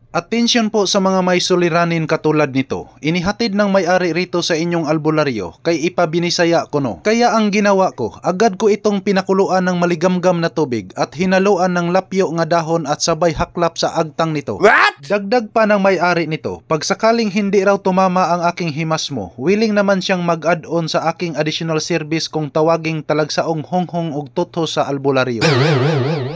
Atensyon po sa mga may suliranin katulad nito. Inihatid ng may-ari rito sa inyong albularyo kay ipabinisaya ko no. Kaya ang ginawa ko, agad ko itong pinakuluan ng maligamgam na tubig at hinaluan ng lapyo nga dahon at sabay haklap sa agtang nito. What? Dagdag pa ng may-ari nito, pag sakaling hindi raw tumama ang aking himasmo, willing naman siyang mag-add-on sa aking additional service kung tawaging talagsaong honghong og tutho sa albularyo.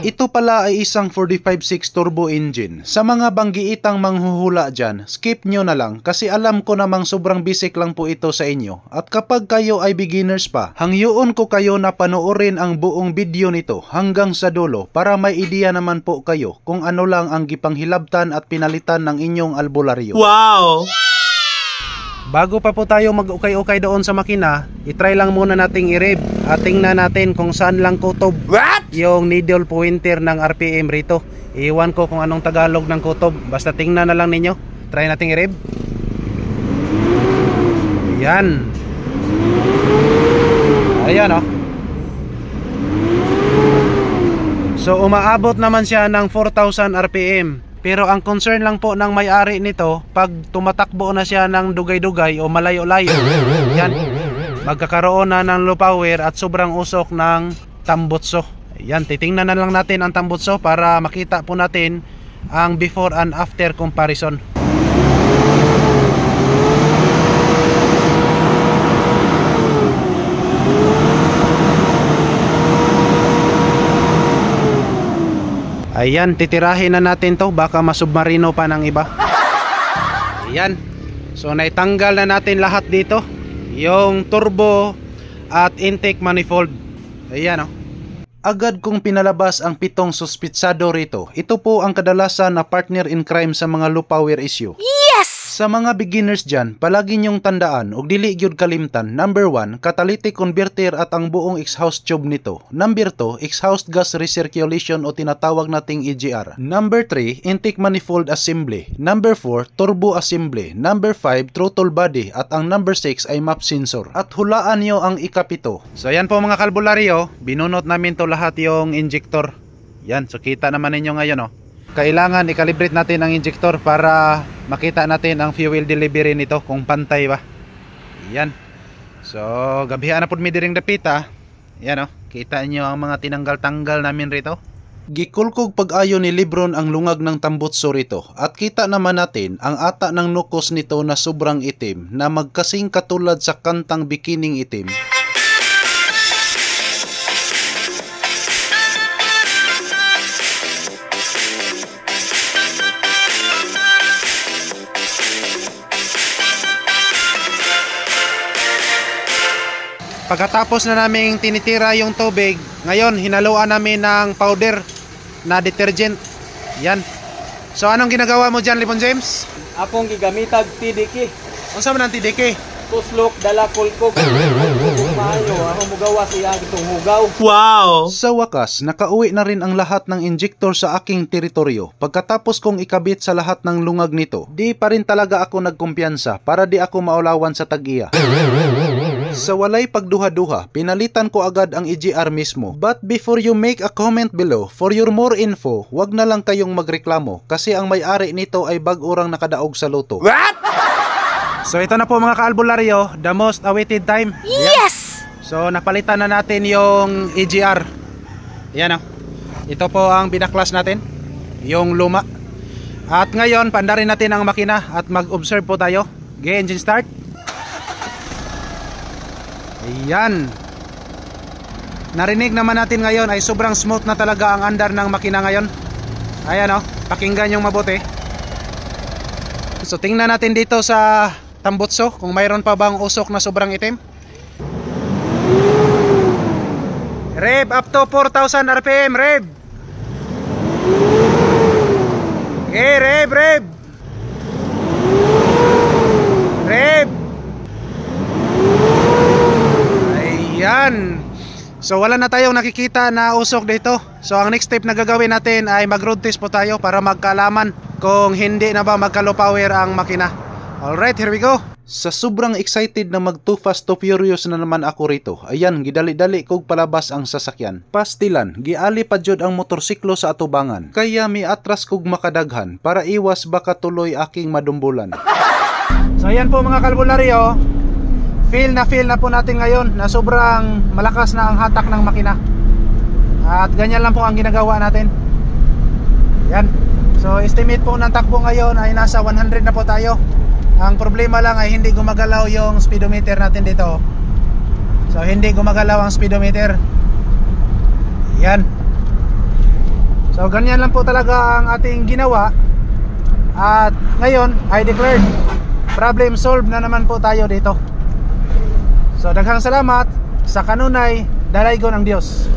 Ito pala ay isang 45.6 turbo engine. Sa mga banggiitang manghuhula dyan, skip nyo na lang kasi alam ko namang sobrang basic lang po ito sa inyo. At kapag kayo ay beginners pa, hangyoon ko kayo na panoorin ang buong video nito hanggang sa dulo para may ideya naman po kayo kung ano lang ang gipanghilabtan at pinalitan ng inyong albularyo. Wow! Bago pa po tayo mag-ukay-ukay doon sa makina, itry lang muna nating i-rev at tingnan natin kung saan lang kutob yung needle pointer ng RPM rito. Iwan ko kung anong Tagalog ng kutob, basta tingnan na lang ninyo. Try nating i-rev. Yan. Ayan oh. So umaabot naman siya ng 4,000 RPM. Pero ang concern lang po ng may-ari nito, pag tumatakbo na siya ng dugay-dugay o malayo-layo, yan, magkakaroon na ng low power at sobrang usok ng tambutso. Yan, titingnan na lang natin ang tambutso para makita po natin ang before and after comparison. Ayan, titirahin na natin to, baka masubmarino pa ng iba. Ayan. So naitanggal na natin lahat dito, yung turbo at intake manifold. Ayan oh. Agad kong pinalabas ang 7 suspitsado rito. Ito po ang kadalasan na partner in crime sa mga low power issue. Yes! Sa mga beginners dyan, palagi nyong tandaan og dili gyud kalimtan. Number 1, catalytic converter at ang buong exhaust tube nito. Number 2, exhaust gas recirculation o tinatawag nating EGR. Number 3, intake manifold assembly. Number 4, turbo assembly. Number 5, throttle body. At ang number 6 ay map sensor. At hulaan nyo ang ikapito. So yan po mga kalbularyo, binunot namin to lahat yung injector. Yan, so kita naman ninyo ngayon oh. Kailangan i-calibrate natin ang injector para makita natin ang fuel delivery nito kung pantay ba. Yan. So gabihan na po mi diring dapita. Yan oh, kita nyo ang mga tinanggal-tanggal namin rito. Gikulkog pag-ayo ni Lebron ang lungag ng tambutso rito. At kita naman natin ang ata ng nukos nito na sobrang itim na magkasing katulad sa kantang Bikining Itim. Pagkatapos na namin tinitira yung tubig, ngayon hinaluan namin ng powder na detergent. Yan. So anong ginagawa mo dyan, Libon James? Akong gigamitag TDK. Ano sa man ang TDK? Tuslok dala kulkog. Maayo ako mugawa siya itong hugaw. Wow! Sa wakas, nakauwi na rin ang lahat ng injector sa aking teritoryo. Pagkatapos kong ikabit sa lahat ng lungag nito, di pa rin talaga ako nagkumpiyansa para di ako maulawan sa tag-iya. Sa walay pagduha-duha, pinalitan ko agad ang EGR mismo. But before you make a comment below, for your more info, wag na lang kayong magreklamo kasi ang may-ari nito ay bag-urang nakadaog sa luto. What? So ito na po mga kaalbularyo, the most awaited time. Yes! So napalitan na natin yung EGR. Yan o. Ito po ang binaklas natin, yung luma. At ngayon, pandarin natin ang makina at mag-observe po tayo. Okay, engine start. Ayan. Narinig naman natin ngayon ay sobrang smooth na talaga ang andar ng makina ngayon. Ayan o, pakinggan yung mabuti. So tingnan natin dito sa tambutso kung mayroon pa bang usok na sobrang itim. Rev up to 4,000 RPM, rev. Okay, rev. Rev. Ayan. So wala na tayong nakikita na usok dito. So ang next step na gagawin natin ay mag-road test po tayo para magkaalaman kung hindi na ba magka-low power ang makina. Alright, here we go. Sa sobrang excited na mag Too Fast to Furious na naman ako rito, ayan, gidali-dali kog palabas ang sasakyan. Pastilan, giali pa jud ang motorsiklo sa atubangan. Kaya miatras kog makadaghan para iwas baka tuloy aking madumbulan. So ayan po mga kalbularyo, feel na po natin ngayon na sobrang malakas na ang hatak ng makina. At ganyan lang po ang ginagawa natin. Yan. So estimate po ng takbo ngayon ay nasa 100 na po tayo. Ang problema lang ay hindi gumagalaw yung speedometer natin dito. So hindi gumagalaw ang speedometer. Yan. So ganyan lang po talaga ang ating ginawa. At ngayon I declared problem solved na naman po tayo dito. So daghang salamat sa kanunay dalaygon ang Dios.